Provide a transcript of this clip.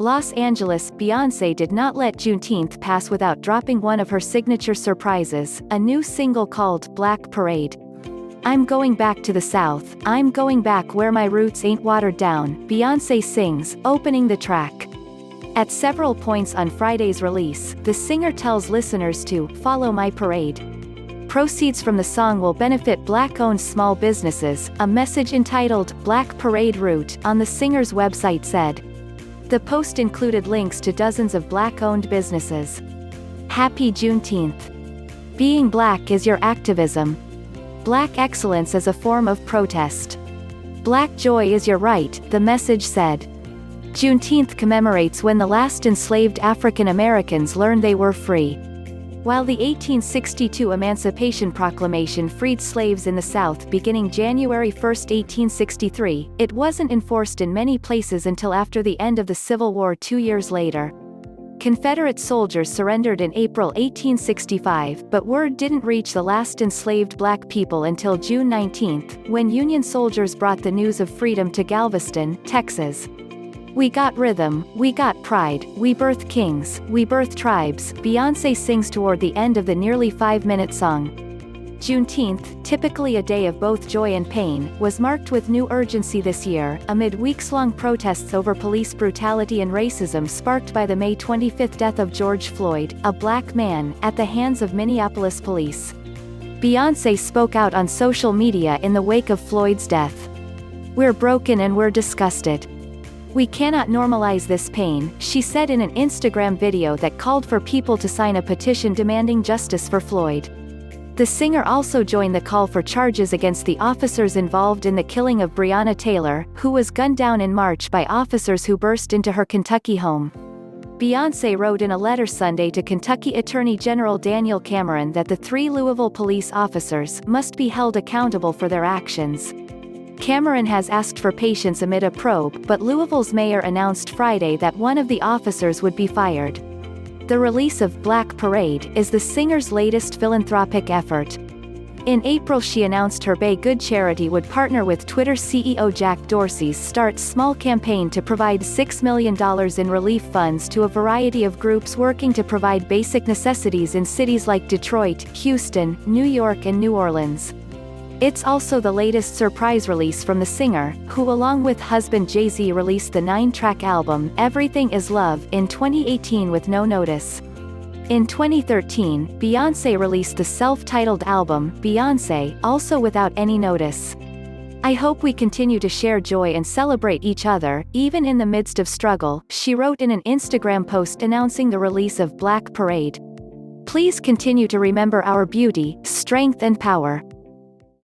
Los Angeles, Beyoncé did not let Juneteenth pass without dropping one of her signature surprises, a new single called Black Parade. "I'm going back to the South, I'm going back where my roots ain't watered down," Beyoncé sings, opening the track. At several points on Friday's release, the singer tells listeners to follow my parade. Proceeds from the song will benefit Black-owned small businesses, a message entitled Black Parade Route on the singer's website said. The post included links to dozens of Black-owned businesses. Happy Juneteenth. Being Black is your activism. Black excellence is a form of protest. Black joy is your right, the message said. Juneteenth commemorates when the last enslaved African Americans learned they were free. While the 1862 Emancipation Proclamation freed slaves in the South beginning January 1, 1863, it wasn't enforced in many places until after the end of the Civil War 2 years later. Confederate soldiers surrendered in April 1865, but word didn't reach the last enslaved Black people until June 19, when Union soldiers brought the news of freedom to Galveston, Texas. "We got rhythm, we got pride, we birthed kings, we birthed tribes," Beyoncé sings toward the end of the nearly 5-minute song. Juneteenth, typically a day of both joy and pain, was marked with new urgency this year, amid weeks-long protests over police brutality and racism sparked by the May 25 death of George Floyd, a Black man, at the hands of Minneapolis police. Beyoncé spoke out on social media in the wake of Floyd's death. "We're broken and we're disgusted. We cannot normalize this pain," she said in an Instagram video that called for people to sign a petition demanding justice for Floyd. The singer also joined the call for charges against the officers involved in the killing of Breonna Taylor, who was gunned down in March by officers who burst into her Kentucky home. Beyoncé wrote in a letter Sunday to Kentucky Attorney General Daniel Cameron that the 3 Louisville police officers must be held accountable for their actions. Cameron has asked for patience amid a probe, but Louisville's mayor announced Friday that one of the officers would be fired. The release of Black Parade is the singer's latest philanthropic effort. In April she announced her Bay Good charity would partner with Twitter CEO Jack Dorsey's Start Small campaign to provide $6 million in relief funds to a variety of groups working to provide basic necessities in cities like Detroit, Houston, New York and New Orleans. It's also the latest surprise release from the singer, who along with husband Jay-Z released the 9-track album, Everything Is Love, in 2018 with no notice. In 2013, Beyoncé released the self-titled album, Beyoncé, also without any notice. "I hope we continue to share joy and celebrate each other, even in the midst of struggle," she wrote in an Instagram post announcing the release of Black Parade. "Please continue to remember our beauty, strength and power.